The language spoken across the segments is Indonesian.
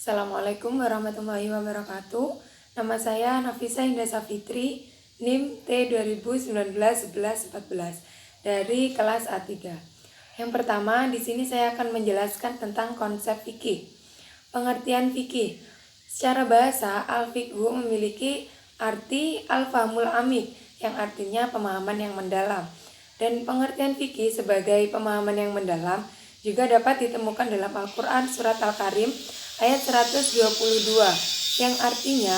Assalamualaikum warahmatullahi wabarakatuh. Nama saya Nafisa Indah Safitri, NIM T 2019-11-14 dari kelas A3. Yang pertama, di sini saya akan menjelaskan tentang konsep fikih. Pengertian fikih. Secara bahasa, al-fiqhu memiliki arti al-fahmul amik, yang artinya pemahaman yang mendalam. Dan pengertian fikih sebagai pemahaman yang mendalam juga dapat ditemukan dalam Al-Quran Surat Al-Karim ayat 122, yang artinya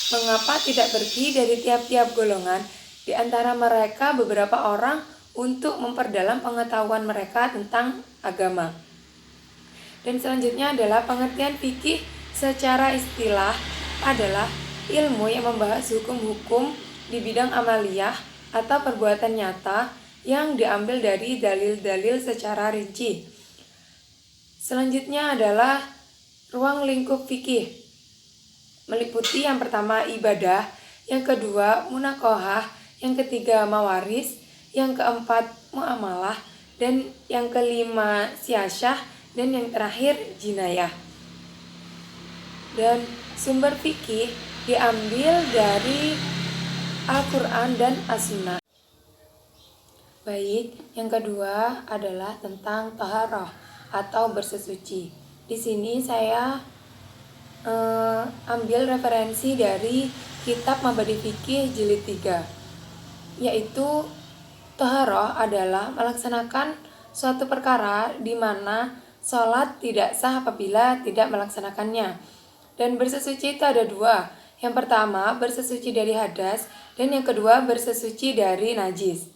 mengapa tidak pergi dari tiap-tiap golongan di antara mereka beberapa orang untuk memperdalam pengetahuan mereka tentang agama. Dan selanjutnya adalah pengertian fikih secara istilah adalah ilmu yang membahas hukum-hukum di bidang amaliyah atau perbuatan nyata yang diambil dari dalil-dalil secara rinci. Selanjutnya adalah ruang lingkup fikih, meliputi yang pertama ibadah, yang kedua munakohah, yang ketiga mawaris, yang keempat muamalah, dan yang kelima siasyah, dan yang terakhir jinayah. Dan sumber fikih diambil dari Al-Quran dan As-Sunnah. Baik, yang kedua adalah tentang taharah atau bersesuci. Di sini saya ambil referensi dari kitab Mabadi Fikih Jilid 3, yaitu taharah adalah melaksanakan suatu perkara di mana sholat tidak sah apabila tidak melaksanakannya. Dan bersesuci itu ada dua. Yang pertama bersesuci dari hadas, dan yang kedua bersesuci dari najis.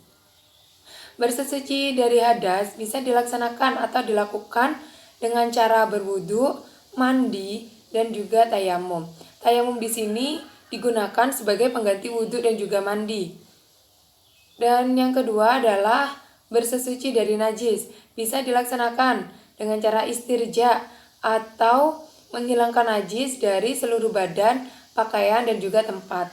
Bersesuci dari hadas bisa dilaksanakan atau dilakukan dengan cara berwudu, mandi, dan juga tayamum. Tayamum di sini digunakan sebagai pengganti wudu dan juga mandi. Dan yang kedua adalah bersesuci dari najis. Bisa dilaksanakan dengan cara istirja atau menghilangkan najis dari seluruh badan, pakaian, dan juga tempat.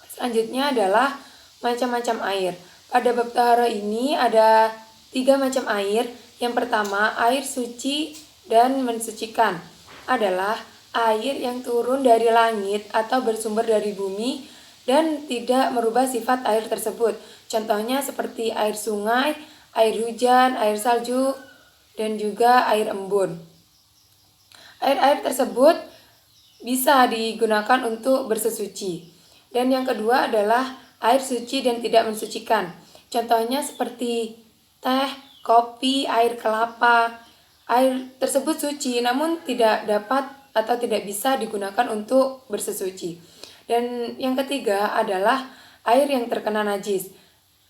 Selanjutnya adalah macam-macam air. Pada bab taharah ini ada 3 macam air. Yang pertama, air suci dan mensucikan adalah air yang turun dari langit atau bersumber dari bumi dan tidak merubah sifat air tersebut. Contohnya seperti air sungai, air hujan, air salju, dan juga air embun. Air-air tersebut bisa digunakan untuk bersesuci. Dan yang kedua adalah air suci dan tidak mensucikan. Contohnya seperti teh, kopi, air kelapa. Air tersebut suci namun tidak dapat atau tidak bisa digunakan untuk bersesuci. Dan yang ketiga adalah air yang terkena najis.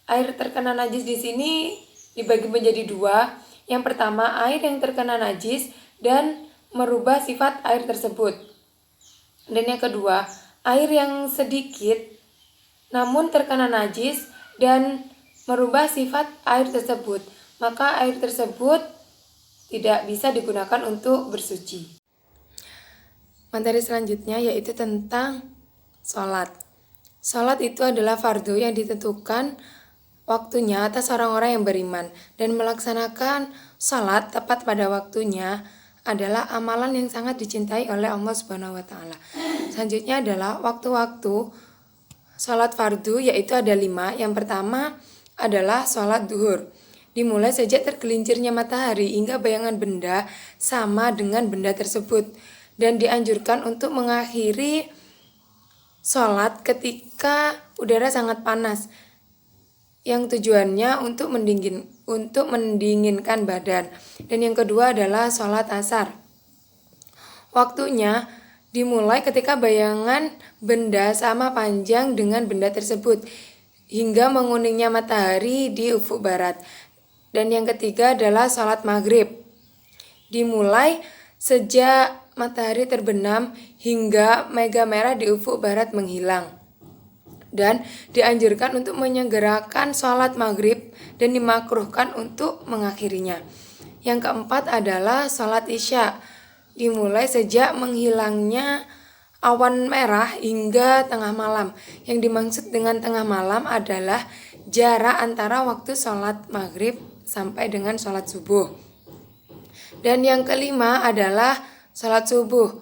Air terkena najis di sini dibagi menjadi dua. Yang pertama, air yang terkena najis dan merubah sifat air tersebut. Dan yang kedua, air yang sedikit namun terkena najis dan merubah sifat air tersebut. Maka air tersebut tidak bisa digunakan untuk bersuci. Materi selanjutnya yaitu tentang sholat. Sholat itu adalah fardu yang ditentukan waktunya atas orang-orang yang beriman, dan melaksanakan sholat tepat pada waktunya adalah amalan yang sangat dicintai oleh Allah Subhanahu wa Ta'ala. Selanjutnya adalah waktu-waktu sholat fardu, yaitu ada 5. Yang pertama adalah sholat duhur. Dimulai sejak tergelincirnya matahari hingga bayangan benda sama dengan benda tersebut, dan dianjurkan untuk mengakhiri sholat ketika udara sangat panas, yang tujuannya untuk mendinginkan badan. Dan yang kedua adalah sholat asar. Waktunya dimulai ketika bayangan benda sama panjang dengan benda tersebut hingga menguningnya matahari di ufuk barat. Dan yang ketiga adalah sholat maghrib. Dimulai sejak matahari terbenam hingga mega merah di ufuk barat menghilang. Dan dianjurkan untuk menyegerakan sholat maghrib dan dimakruhkan untuk mengakhirinya. Yang keempat adalah sholat isya. Dimulai sejak menghilangnya awan merah hingga tengah malam. Yang dimaksud dengan tengah malam adalah jarak antara waktu sholat maghrib sampai dengan sholat subuh. Dan yang kelima adalah salat subuh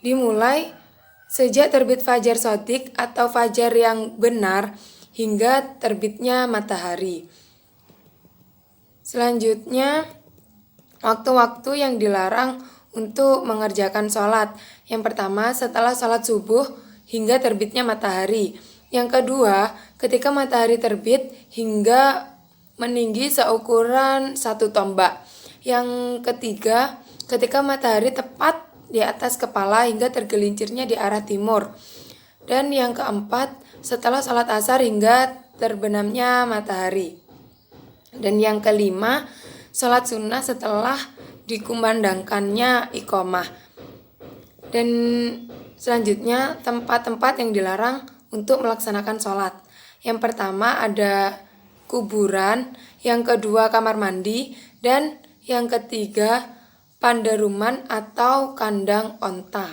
dimulai sejak terbit fajar shodiq atau fajar yang benar hingga terbitnya matahari. Selanjutnya, waktu-waktu yang dilarang untuk mengerjakan sholat. Yang pertama, setelah sholat subuh hingga terbitnya matahari. Yang kedua, ketika matahari terbit hingga meninggi seukuran 1 tombak. Yang ketiga, ketika matahari tepat di atas kepala hingga tergelincirnya di arah timur. Dan yang keempat, setelah sholat asar hingga terbenamnya matahari. Dan yang kelima, sholat sunnah setelah dikumandangkannya iqomah. Dan selanjutnya, tempat-tempat yang dilarang untuk melaksanakan sholat. Yang pertama ada kuburan, yang kedua kamar mandi, dan yang ketiga pandaruman atau kandang onta.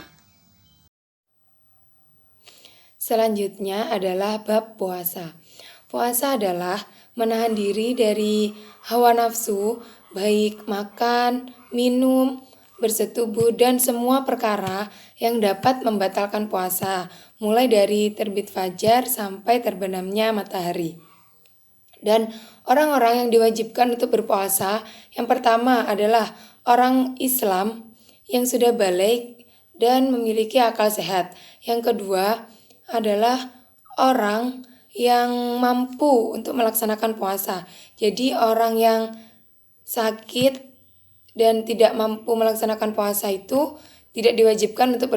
Selanjutnya adalah bab puasa. Puasa adalah menahan diri dari hawa nafsu, baik makan, minum, bersetubuh, dan semua perkara yang dapat membatalkan puasa, mulai dari terbit fajar sampai terbenamnya matahari. Dan orang-orang yang diwajibkan untuk berpuasa, yang pertama adalah orang Islam yang sudah balik dan memiliki akal sehat. Yang kedua adalah orang yang mampu untuk melaksanakan puasa. Jadi orang yang sakit dan tidak mampu melaksanakan puasa itu tidak diwajibkan untuk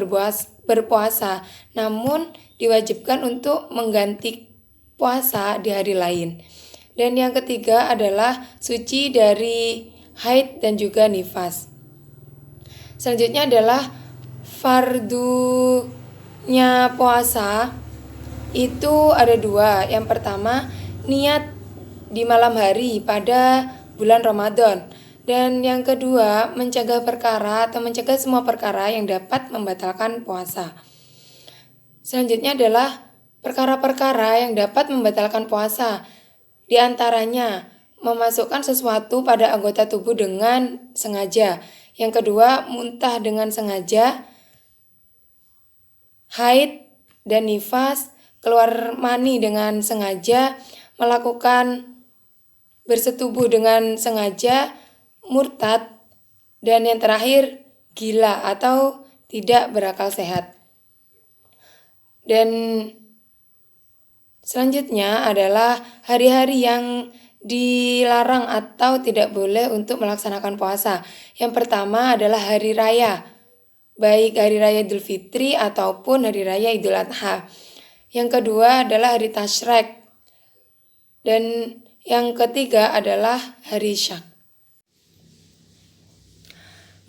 berpuasa, namun diwajibkan untuk mengganti puasa di hari lain. Dan yang ketiga adalah suci dari haid dan juga nifas. Selanjutnya adalah fardunya puasa itu ada 2. Yang pertama, niat di malam hari pada bulan Ramadan. Dan yang kedua, mencegah perkara atau mencegah semua perkara yang dapat membatalkan puasa. Selanjutnya adalah perkara-perkara yang dapat membatalkan puasa. Di antaranya, memasukkan sesuatu pada anggota tubuh dengan sengaja. Yang kedua, muntah dengan sengaja, haid dan nifas, keluar mani dengan sengaja, melakukan bersetubuh dengan sengaja, murtad, dan yang terakhir gila atau tidak berakal sehat. Dan selanjutnya adalah hari-hari yang dilarang atau tidak boleh untuk melaksanakan puasa. Yang pertama adalah hari raya, baik hari raya Idul Fitri ataupun hari raya Idul Adha. Yang kedua adalah hari Tasyrik. Dan yang ketiga adalah hari Syak.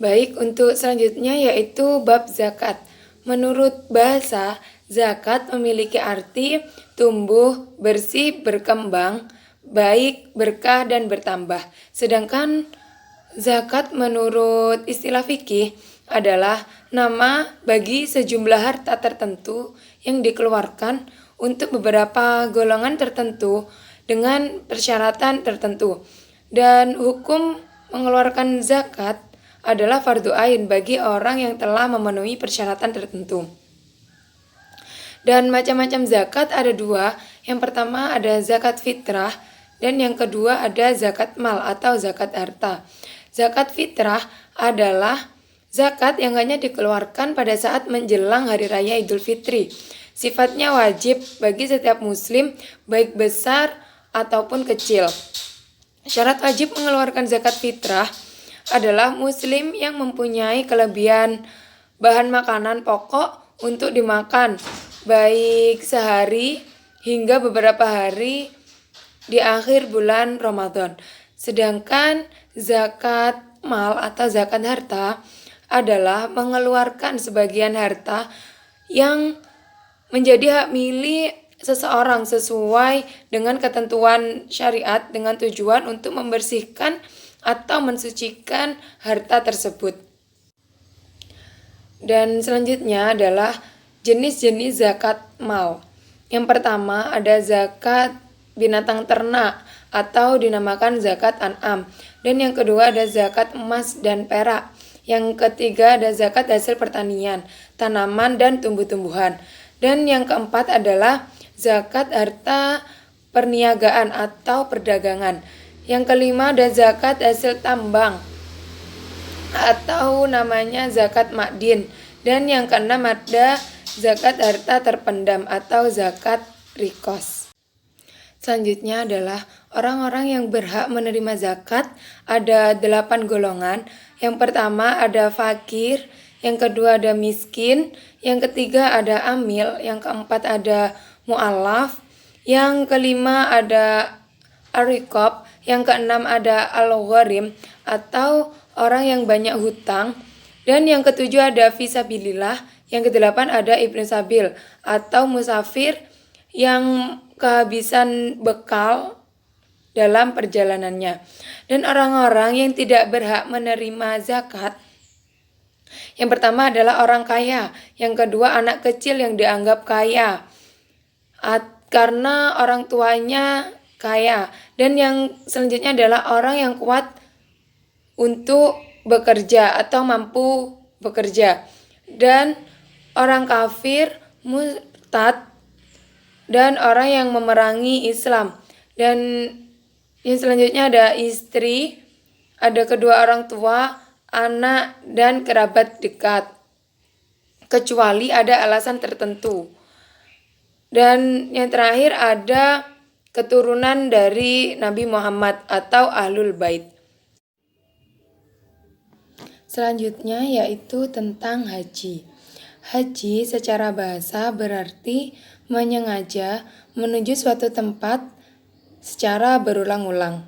Baik, untuk selanjutnya yaitu bab zakat. Menurut bahasa, zakat memiliki arti tumbuh, bersih, berkembang, baik, berkah, dan bertambah. Sedangkan zakat menurut istilah fikih adalah nama bagi sejumlah harta tertentu yang dikeluarkan untuk beberapa golongan tertentu dengan persyaratan tertentu. Dan hukum mengeluarkan zakat adalah fardu ain bagi orang yang telah memenuhi persyaratan tertentu. Dan macam-macam zakat ada 2. Yang pertama ada zakat fitrah dan yang kedua ada zakat mal atau zakat harta. Zakat fitrah adalah zakat yang hanya dikeluarkan pada saat menjelang hari raya Idul Fitri. Sifatnya wajib bagi setiap muslim, baik besar ataupun kecil. Syarat wajib mengeluarkan zakat fitrah adalah muslim yang mempunyai kelebihan bahan makanan pokok untuk dimakan, baik sehari hingga beberapa hari di akhir bulan Ramadan. Sedangkan zakat mal atau zakat harta adalah mengeluarkan sebagian harta yang menjadi hak milik seseorang sesuai dengan ketentuan syariat dengan tujuan untuk membersihkan atau mensucikan harta tersebut. Dan selanjutnya adalah jenis-jenis zakat mal. Yang pertama ada zakat binatang ternak atau dinamakan zakat an'am. Dan yang kedua ada zakat emas dan perak. Yang ketiga ada zakat hasil pertanian, tanaman dan tumbuh-tumbuhan. Dan yang keempat adalah zakat harta perniagaan atau perdagangan. Yang kelima ada zakat hasil tambang atau namanya zakat makdin. Dan yang keenam ada zakat harta terpendam atau zakat rikos. Selanjutnya adalah orang-orang yang berhak menerima zakat. Ada 8 golongan. Yang pertama ada fakir, yang kedua ada miskin, yang ketiga ada amil, yang keempat ada mu'alaf, yang kelima ada ar-riqab, yang keenam ada al-gharim atau orang yang banyak hutang, dan yang ketujuh ada fisabilillah, yang kedelapan ada ibnu sabil atau musafir yang kehabisan bekal dalam perjalanannya. Dan orang-orang yang tidak berhak menerima zakat, yang pertama adalah orang kaya, yang kedua anak kecil yang dianggap kaya karena orang tuanya kaya, dan yang selanjutnya adalah orang yang kuat untuk bekerja atau mampu bekerja, dan orang kafir, murtad, dan orang yang memerangi Islam. Dan yang selanjutnya ada istri, ada kedua orang tua, anak, dan kerabat dekat, kecuali ada alasan tertentu. Dan yang terakhir ada keturunan dari Nabi Muhammad atau Ahlul Bait. Selanjutnya yaitu tentang haji. Haji secara bahasa berarti menyengaja menuju suatu tempat secara berulang-ulang.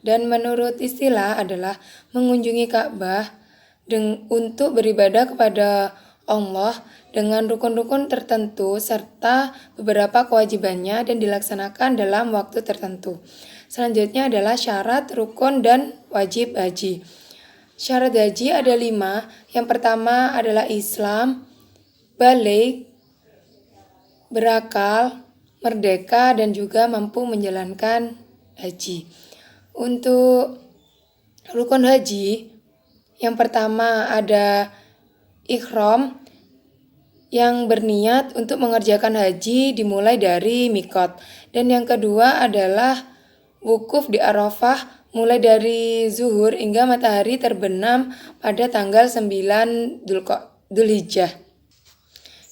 Dan menurut istilah adalah mengunjungi Ka'bah untuk beribadah kepada Allah dengan rukun-rukun tertentu serta beberapa kewajibannya dan dilaksanakan dalam waktu tertentu. Selanjutnya adalah syarat, rukun, dan wajib haji. Syarat haji ada 5. Yang pertama adalah Islam, balik, berakal, merdeka, dan juga mampu menjalankan haji. Untuk rukun haji, yang pertama ada ihram yang berniat untuk mengerjakan haji dimulai dari mikot. Dan yang kedua adalah wukuf di Arafah mulai dari zuhur hingga matahari terbenam pada tanggal 9 Dzulhijjah.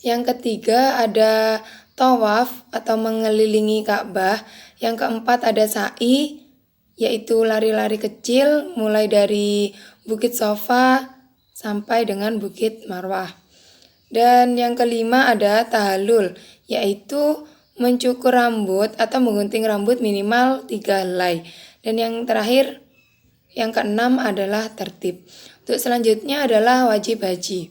Yang ketiga ada tawaf atau mengelilingi Ka'bah. Yang keempat ada sa'i, yaitu lari-lari kecil mulai dari Bukit Sofa sampai dengan Bukit Marwah. Dan yang kelima ada tahallul, yaitu mencukur rambut atau menggunting rambut minimal 3 helai. Dan yang terakhir, yang keenam adalah tertib. Untuk selanjutnya adalah wajib haji.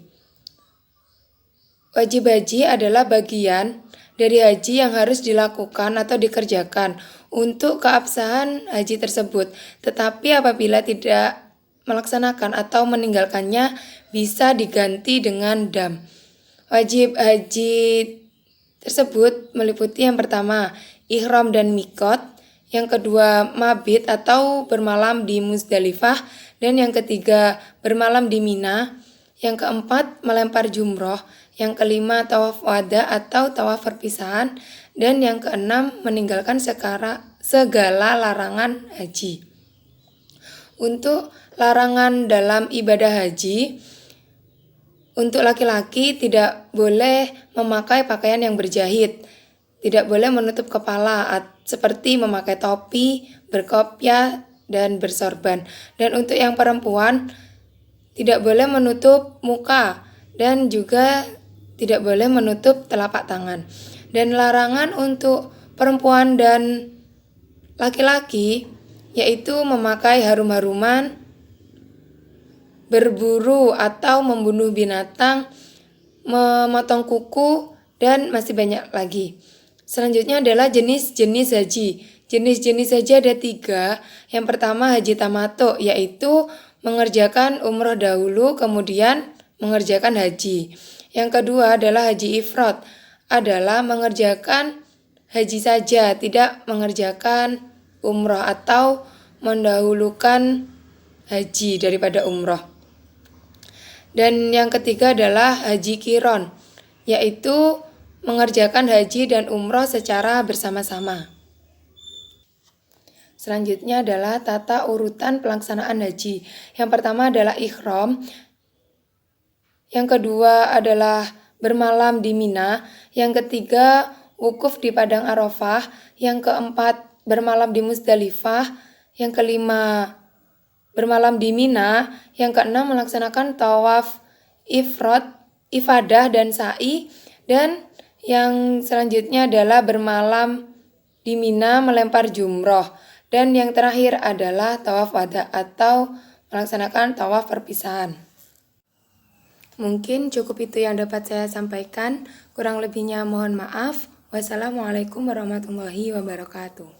Wajib haji adalah bagian dari haji yang harus dilakukan atau dikerjakan untuk keabsahan haji tersebut. Tetapi apabila tidak melaksanakan atau meninggalkannya bisa diganti dengan dam. Wajib haji tersebut meliputi yang pertama ihram dan mikot, yang kedua mabit atau bermalam di Muzdalifah, dan yang ketiga bermalam di Mina, yang keempat melempar jumroh, yang kelima tawaf wada atau tawaf perpisahan, dan yang keenam meninggalkan segala larangan haji. Untuk larangan dalam ibadah haji, untuk laki-laki tidak boleh memakai pakaian yang berjahit, tidak boleh menutup kepala seperti memakai topi, berkopiah, dan bersorban. Dan untuk yang perempuan tidak boleh menutup muka dan juga tidak boleh menutup telapak tangan. Dan larangan untuk perempuan dan laki-laki yaitu memakai harum-haruman, berburu atau membunuh binatang, memotong kuku, dan masih banyak lagi. Selanjutnya adalah jenis-jenis haji. Jenis-jenis haji ada 3. Yang pertama haji tamattu, yaitu mengerjakan umroh dahulu kemudian mengerjakan haji. Yang kedua adalah haji ifrad, adalah mengerjakan haji saja, tidak mengerjakan umroh atau mendahulukan haji daripada umroh. Dan yang ketiga adalah haji qiron, yaitu mengerjakan haji dan umroh secara bersama-sama. Selanjutnya adalah tata urutan pelaksanaan haji. Yang pertama adalah ihram, yang kedua adalah bermalam di Mina, yang ketiga wukuf di Padang Arafah, yang keempat bermalam di Muzdalifah, yang kelima bermalam di Mina, yang keenam melaksanakan tawaf ifrad, ifadah dan sa'i, dan yang selanjutnya adalah bermalam di Mina melempar jumroh, dan yang terakhir adalah tawaf wada atau melaksanakan tawaf perpisahan. Mungkin cukup itu yang dapat saya sampaikan, kurang lebihnya mohon maaf. Wassalamualaikum warahmatullahi wabarakatuh.